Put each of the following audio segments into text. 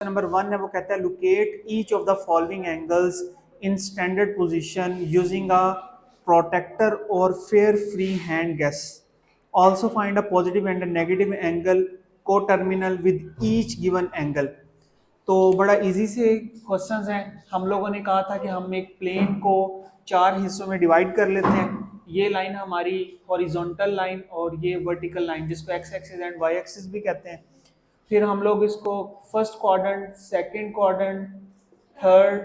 Number 1 है वो कहता है locate each of the following angles in standard position using a protractor और fair free hand guess. Also find a positive and negative angle coterminal with each given angle. तो बड़ा easy से questions हैं। हम लोगों ने कहा था कि हम एक प्लेन को 4 हिस्सों में डिवाइड कर लेते हैं। ये लाइन हमारी हॉरिजॉन्टल लाइन और ये वर्टिकल लाइन जिसको X axis and Y axis भी कहते हैं। फिर हम लोग इसको first quadrant, second quadrant, third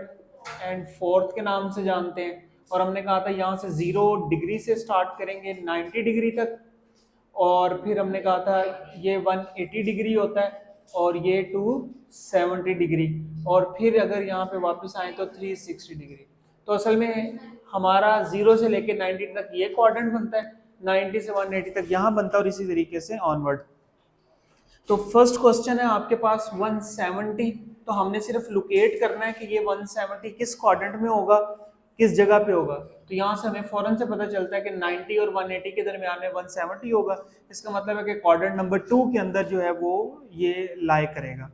and fourth के नाम से जानते हैं। और हमने कहा था यहाँ से 0 डिग्री से स्टार्ट करेंगे 90 डिग्री तक, और फिर हमने कहा था ये 180 डिग्री होता है और ये 270 डिग्री, और फिर अगर यहाँ पे वापस आए तो 360 डिग्री। तो असल में हमारा 0 से लेके 90 तक ये क्वाड्रेंट बनता है, 90 से 180 तक यहाँ बनता है, और इसी तरीके से ऑनवर्ड। तो फर्स्ट क्वेश्चन है आपके पास 170। तो हमने सिर्फ लोकेट करना है कि ये 170 किस क्वाड्रेंट में होगा, किस जगह पे होगा। तो यहाँ से हमें फौरन से पता चलता है कि 90 और 180 के दरमियान में 170 होगा। इसका मतलब है कि क्वाड्रेंट नंबर 2 के अंदर जो है वो ये लाई करेगा।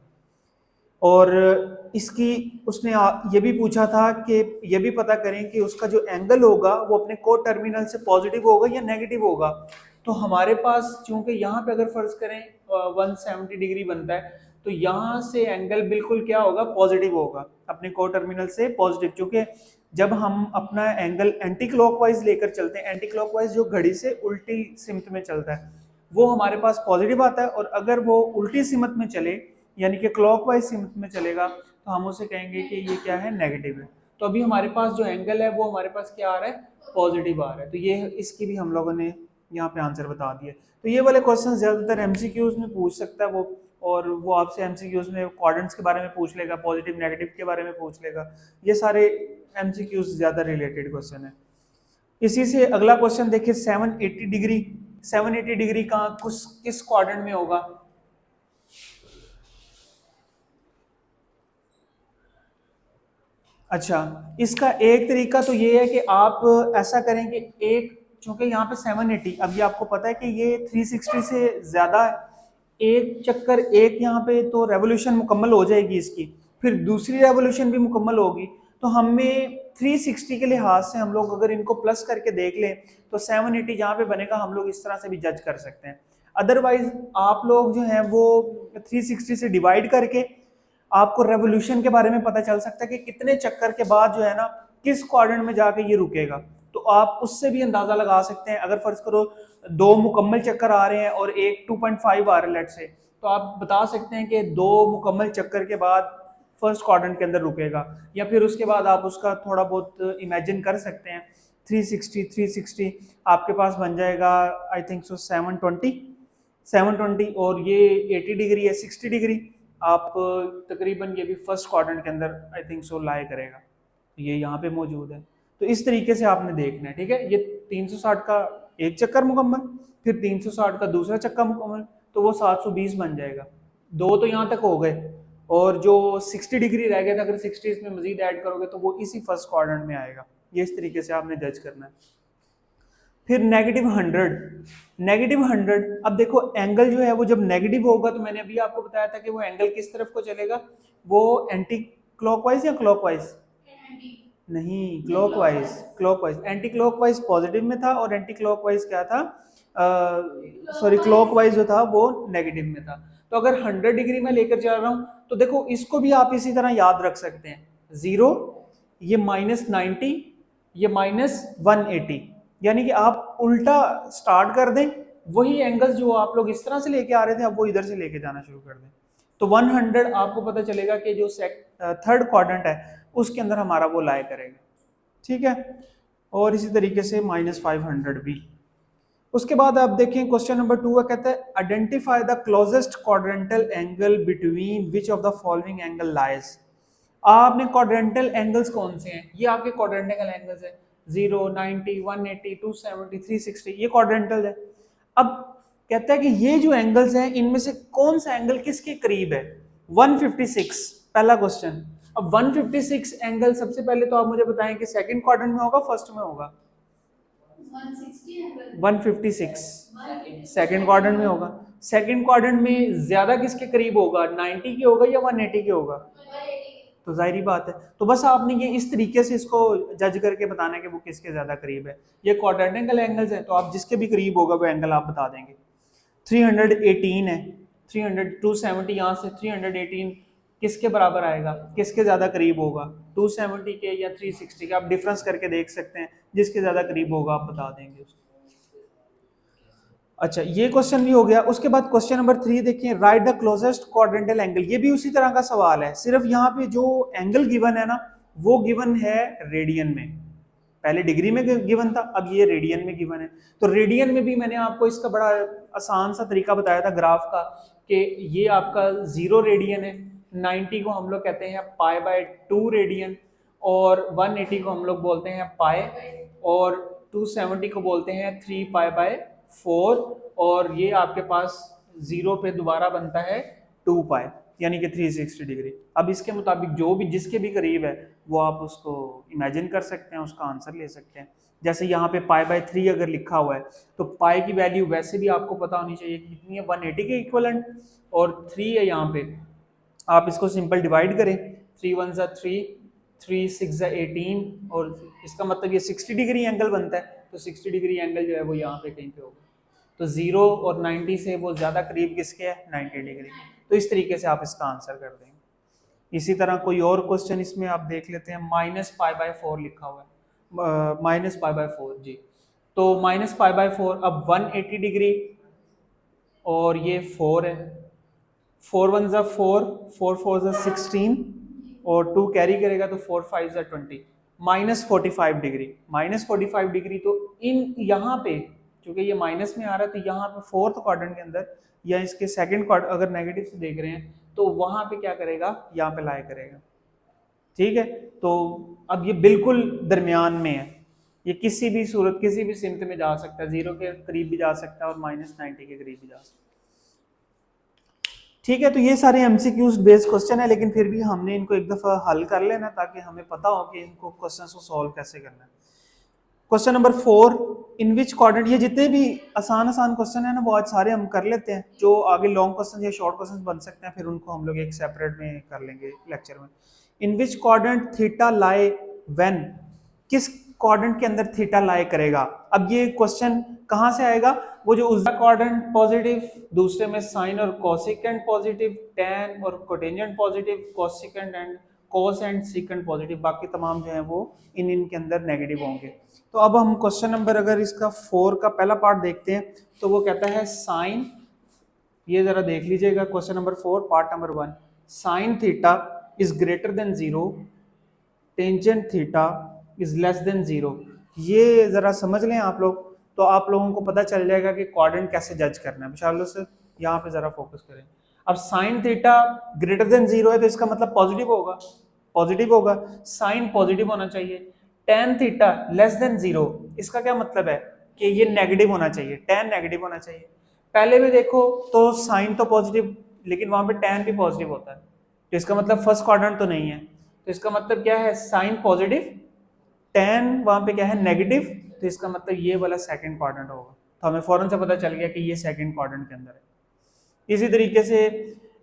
और इसकी उसने ये भी पूछा था कि ये भी पता करें कि उसका जो एंगल होगा वो अपने को टर्मिनल से पॉजिटिव होगा या नेगेटिव होगा। तो हमारे पास चूंकि यहाँ पे अगर फर्ज करें 170 डिग्री बनता है, तो यहाँ से एंगल बिल्कुल क्या होगा, पॉजिटिव होगा, अपने को टर्मिनल से पॉजिटिव। क्योंकि जब हम अपना एंगल एंटी क्लॉकवाइज लेकर चलते हैं, एंटी क्लॉकवाइज जो घड़ी से उल्टी सिमत में चलता है, वो हमारे पास पॉजिटिव आता है। और अगर वो उल्टी सिमत में चले यानी कि क्लॉकवाइज सिमत में चलेगा, तो हम उसे कहेंगे कि ये क्या है, नेगेटिव है। तो अभी हमारे पास जो एंगल है वो हमारे पास क्या आ रहा है, पॉजिटिव आ रहा है। तो ये इसकी भी हम लोगों ने यहाँ पे आंसर बता दिया। तो ये वाले क्वेश्चन ज्यादातर एमसीक्यूज में पूछ सकता है वो, और वो आपसे एमसीक्यूज में क्वाड्रेंट्स के बारे में पूछ लेगा, पॉजिटिव नेगेटिव के बारे में पूछ लेगा। ये सारे एमसीक्यूज ज्यादा रिलेटेड क्वेश्चन है। इसी से अगला क्वेश्चन देखिए 780 डिग्री। 780 डिग्री का किस क्वाड्रेंट में होगा। अच्छा, इसका एक तरीका तो ये है कि आप ऐसा करें कि एक, चूंकि यहाँ पे 780, अब ये आपको पता है कि ये 360 से ज्यादा है, एक चक्कर एक यहाँ पे तो रेवोल्यूशन मुकम्मल हो जाएगी इसकी, फिर दूसरी रेवोल्यूशन भी मुकम्मल होगी। तो हमें 360 के लिहाज से हम लोग अगर इनको प्लस करके देख लें तो 780 जहाँ पे बनेगा हम लोग इस तरह से भी जज कर सकते हैं। अदरवाइज आप लोग जो है वो 360 से डिवाइड करके आपको रेवोल्यूशन के बारे में पता चल सकता है कि कितने चक्कर के बाद जो है ना किस क्वाड्रेंट में जाके ये रुकेगा। तो आप उससे भी अंदाजा लगा सकते हैं। अगर फर्ज करो 2 मुकम्मल चक्कर आ रहे हैं और एक 2.5 आ रहा है लेट से, तो आप बता सकते हैं कि 2 मुकम्मल चक्कर के बाद फर्स्ट क्वाड्रेंट के अंदर रुकेगा। या फिर उसके बाद आप उसका थोड़ा बहुत इमेजिन कर सकते हैं। 360 आपके पास बन जाएगा आई थिंक सो 720, और ये 80 डिग्री है, 60 डिग्री। आप तकरीबन ये भी फर्स्ट क्वाड्रेंट के अंदर आई थिंक सो लाई करेगा। ये यहाँ पे मौजूद है। तो इस तरीके से आपने देखना है, ठीक है। ये 360 का एक चक्कर मुकम्मल, फिर 360 का दूसरा चक्कर मुकम्मल, तो वो 720 बन जाएगा। 2 तो यहाँ तक हो गए, और जो 60 डिग्री रह गया था, अगर 60 इसमें मजीद ऐड करोगे तो वो इसी फर्स्ट क्वाड्रेंट में आएगा। ये इस तरीके से आपने जज करना है। फिर -100, अब देखो एंगल जो है वो जब नेगेटिव होगा, तो मैंने अभी आपको बताया था कि वो एंगल किस तरफ को चलेगा, वो एंटी क्लॉकवाइज या क्लॉकवाइज, नहीं क्लॉकवाइज। एंटी क्लॉकवाइज पॉजिटिव में था और एंटी क्लॉकवाइज क्या था, सॉरी क्लॉकवाइज जो था वो नेगेटिव में था। तो अगर 100 डिग्री में लेकर चल रहा हूँ तो देखो इसको भी आप इसी तरह याद रख सकते हैं। 0, ये -90, ये -180, यानी कि आप उल्टा स्टार्ट कर दें, वही एंगल्स जो आप लोग इस तरह से लेके आ रहे थे अब वो इधर से लेके जाना शुरू कर दें। तो 100 आपको पता चलेगा कि जो थर्ड क्वाड्रेंट है उसके अंदर हमारा वो लाई करेगा, ठीक है। और इसी तरीके से -500 भी। उसके बाद आप देखें क्वेश्चन नंबर 2 का कहता है identify the closest quadrantal angle between which of the following angle lies. आपने क्वाड्रेंटल एंगल्स कौन से हैं, ये आपके क्वाड्रेंटल एंगल्स है, 0, 90, 180, 270, 360, ये क्वाड्रेंटल है। अब कहता है कि ये जो एंगल्स हैं इनमें से कौन सा एंगल किसके करीब है। 156 पहला क्वेश्चन। अब 156 एंगल सबसे पहले तो आप मुझे बताएं कि सेकंड क्वाड्रेंट में होगा, फर्स्ट में होगा। 156 सेकंड क्वाड्रेंट में होगा। सेकंड क्वाड्रेंट में ज्यादा किसके करीब होगा, 90 के होगा या 180 के होगा, तो जाहिर बात है। तो बस आपने ये इस तरीके से इसको जज करके बताना है कि वो किसके ज्यादा करीब है। ये क्वाड्रेंटिकल एंगल्स है, तो आप जिसके भी करीब होगा वो एंगल आप बता देंगे। 318 है, 300 270 यहाँ से 318 किसके बराबर आएगा, किसके ज्यादा करीब होगा, 270 के या 360 के, आप डिफरेंस करके देख सकते हैं, जिसके ज्यादा करीब होगा आप बता देंगे उसको। अच्छा, ये क्वेश्चन भी हो गया। उसके बाद क्वेश्चन नंबर 3 देखिए, right the closest quadrantal angle. ये भी उसी तरह का सवाल है, सिर्फ यहाँ पे जो एंगल गिवन है ना वो गिवन है रेडियन में, पहले डिग्री में गिवन था, अब ये रेडियन में गिवन है। तो रेडियन में भी मैंने आपको इसका बड़ा आसान सा तरीका बताया था ग्राफ का, कि ये आपका 0 रेडियन है, 90 को हम लोग कहते हैं π/2 रेडियन, और 180 को हम लोग बोलते हैं पाई, और 270 को बोलते हैं 3π/4, और ये आपके पास 0 पे दोबारा बनता है 2π, यानी कि 360 डिग्री। अब इसके मुताबिक जो भी जिसके भी करीब है वो आप उसको इमेजिन कर सकते हैं, उसका आंसर ले सकते हैं। जैसे यहाँ पे π/3 अगर लिखा हुआ है तो पाई की वैल्यू वैसे भी आपको पता होनी चाहिए कि कितनी है, 180 के इक्वलेंट, और 3 है यहाँ पे, आप इसको सिंपल डिवाइड करें, 3 1 3, 3 6 18, और इसका मतलब ये 60 डिग्री एंगल बनता है, तो 60 डिग्री एंगल जो है वो यहाँ पे कहीं पे होगा। तो 0 और 90 से वो ज़्यादा करीब किसके है, 90 डिग्री। तो इस तरीके से आप इसका आंसर कर देंगे। इसी तरह कोई और क्वेश्चन इसमें आप देख लेते हैं, -π/4 लिखा हुआ है, -π/4 जी। तो -π/4, अब 180 डिग्री और ये 4 है, 4 1 4, 4 4 16, और 2 कैरी करेगा तो 4 5 20, -45 डिग्री। -45 डिग्री तो इन यहाँ पे क्योंकि ये माइनस में आ रहा है, तो यहाँ पे फोर्थ क्वाड्रेंट के अंदर या इसके सेकंड क्वाड्रेंट अगर नेगेटिव से देख रहे हैं तो वहां पे क्या करेगा, यहाँ पे लाई करेगा। ठीक है, तो अब ये बिल्कुल दरमियान में है, ये किसी भी सूरत किसी भी सिमत में जा सकता है, 0 के करीब भी जा सकता है और -90 के करीब भी जा सकता है। ठीक है, तो ये सारे एमसीक्यूज बेस्ड क्वेश्चन है, लेकिन फिर भी हमने इनको एक दफा हल कर लेना ताकि हमें पता हो कि इनको क्वेश्चन को सॉल्व कैसे करना है। Question number 4, in which quadrant, ये जितने भी आसान क्वेश्चन है ना वो आज सारे हम कर लेते हैं, जो आगे लॉन्ग क्वेश्चन या शॉर्ट क्वेश्चन बन सकते हैं फिर उनको हम लोग एक सेपरेट में कर लेंगे लेक्चर में। In which quadrant theta lie when, किस क्वाड्रेंट के अंदर थीटा लाई करेगा। अब ये क्वेश्चन कहाँ से आएगा, वो जो उसका क्वाड्रेंट पॉजिटिव, दूसरे में साइन और कोसिकेंट पॉजिटिव, टैन और cotangent positive, cosecant and cos and secant positive, बाकी तमाम जो है वो इनके अंदर नेगेटिव होंगे। तो अब हम क्वेश्चन नंबर अगर इसका 4 का पहला पार्ट देखते हैं तो वो कहता है साइन, ये जरा देख लीजिएगा question number 4 part number 1, sine theta is greater than 0, tangent theta is less than 0। ये जरा समझ लें आप लोग, तो आप लोगों को पता चल जाएगा कि क्वाड्रेंट कैसे जज करना है। विशाल सर यहाँ पे जरा फोकस करें। अब साइन थीटा ग्रेटर देन 0 है तो इसका मतलब पॉजिटिव होगा, पॉजिटिव होगा, साइन पॉजिटिव होना चाहिए। टेन थीटा लेस देन 0, इसका क्या मतलब है कि ये नेगेटिव होना चाहिए, टेन नेगेटिव होना चाहिए। पहले भी देखो तो साइन तो पॉजिटिव, लेकिन वहां पे टेन भी पॉजिटिव होता है, तो इसका मतलब फर्स्ट क्वाड्रेंट तो नहीं है, तो इसका मतलब क्या है, साइन पॉजिटिव, टेन वहां पे क्या है, नेगेटिव, तो इसका मतलब ये वाला सेकंड क्वाड्रेंट होगा। तो हमें फौरन से पता चल गया कि ये सेकंड क्वाड्रेंट के अंदर है। इसी तरीके से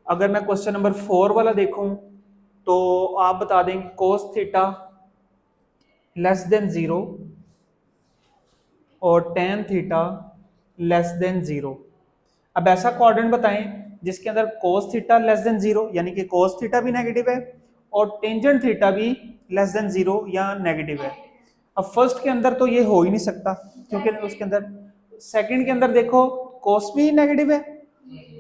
अगर मैं क्वेश्चन नंबर 4 वाला देखूं तो आप बता देंगे कोस थीटा लेस देन 0 और टेन थीटा लेस देन 0। अब ऐसा क्वाड्रेंट बताएं जिसके अंदर कोस थीटा लेस देन 0 यानी कि कोस थीटा भी नेगेटिव है और टेंजेंट थीटा भी लेस देन 0 या नेगेटिव है। अब फर्स्ट के अंदर तो ये हो ही नहीं सकता क्योंकि उसके अंदर, सेकंड के अंदर देखो कोस भी नेगेटिव है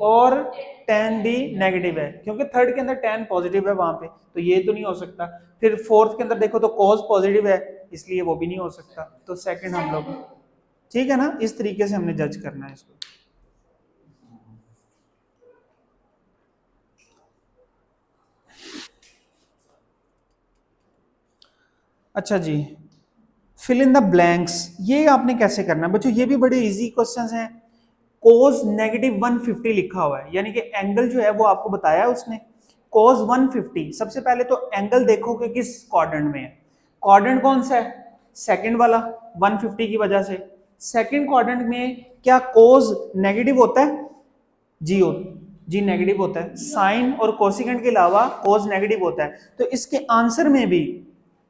और टेन भी नेगेटिव है, क्योंकि थर्ड के अंदर टेन पॉजिटिव है वहां पे, तो ये तो नहीं हो सकता। फिर फोर्थ के अंदर देखो तो कोस पॉजिटिव है, इसलिए वो भी नहीं हो सकता, तो सेकंड हम लोग, ठीक है ना, इस तरीके से हमने जज करना है इसको। अच्छा जी, फिल इन द ब्लैंक्स, ये आपने कैसे करना है बच्चों, ये भी बड़े इजी क्वेश्चंस हैं। कोस नेगेटिव 150 लिखा हुआ है, यानी कि एंगल जो है वो आपको बताया है उसने, कोस 150। सबसे पहले तो एंगल देखो कि किस क्वाड्रेंट में है, क्वाड्रेंट कौन सा है, सेकंड वाला, 150 की वजह से। सेकंड क्वाड्रेंट में क्या कोस नेगेटिव होता है, जी नेगेटिव होता है, साइन और कोसिकेंट के अलावा कोस नेगेटिव होता है। तो इसके आंसर में भी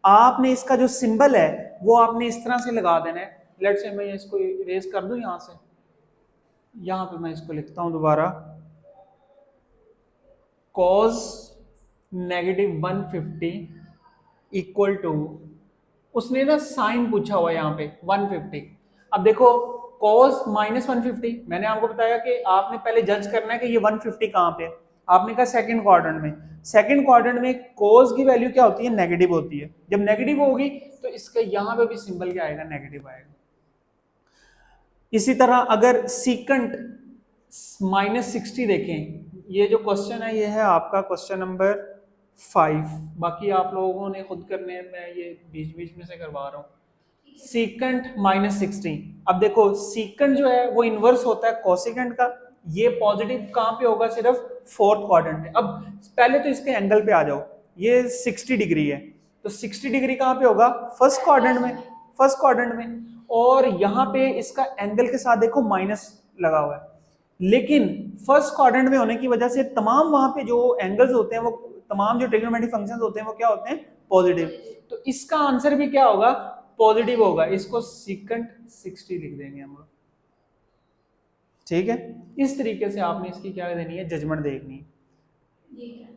आपने इसका जो सिंबल है वो आपने इस तरह से लगा देना है। लेट्स से मैं इसको इरेज कर दूं यहां से, यहां पे मैं इसको लिखता हूं दोबारा, cos नेगेटिव 150 इक्वल टू, उसने ना साइन पूछा हुआ है यहाँ पे 150। अब देखो cos -150, मैंने आपको बताया कि आपने पहले जज करना है कि ये 150 कहाँ पे है। आपने कहा सेकंड क्वाड्रेंट में, सेकंड क्वाड्रेंट में cos की वैल्यू क्या होती है, नेगेटिव होती है। जब नेगेटिव होगी तो इसका यहाँ पे भी सिंबल क्या आएगा, नेगेटिव आएगा। इसी तरह अगर सीकंट -60 देखें, ये जो क्वेश्चन है ये है आपका क्वेश्चन नंबर 5, बाकी आप लोगों ने खुद करने हैं, मैं ये बीच बीच में से करवा रहा हूँ। सीकंट -60, अब देखो सीकंट जो है वो इनवर्स होता है कोसिकेंट का, ये पॉजिटिव कहाँ पे होगा, सिर्फ फोर्थ क्वाड्रेंट में। अब पहले तो इसके एंगल पे आ जाओ, ये 60 डिग्री है, तो 60 डिग्री कहाँ पे होगा, फर्स्ट क्वाड्रेंट में, फर्स्ट क्वाड्रेंट में। और यहाँ पे इसका एंगल के साथ देखो माइनस लगा हुआ है, लेकिन फर्स्ट क्वाड्रेंट में होने की वजह से तमाम वहां पे जो एंगल्स होते हैं, वो तमाम जो ट्रिग्नोमेट्रिक फंक्शंस होते हैं वो क्या होते हैं, पॉजिटिव। तो इसका आंसर भी क्या होगा, पॉजिटिव होगा। इसको सीकंट 60 लिख देंगे हम लोग, ठीक है। इस तरीके से आपने इसकी क्या देनी है, जजमेंट देखनी है।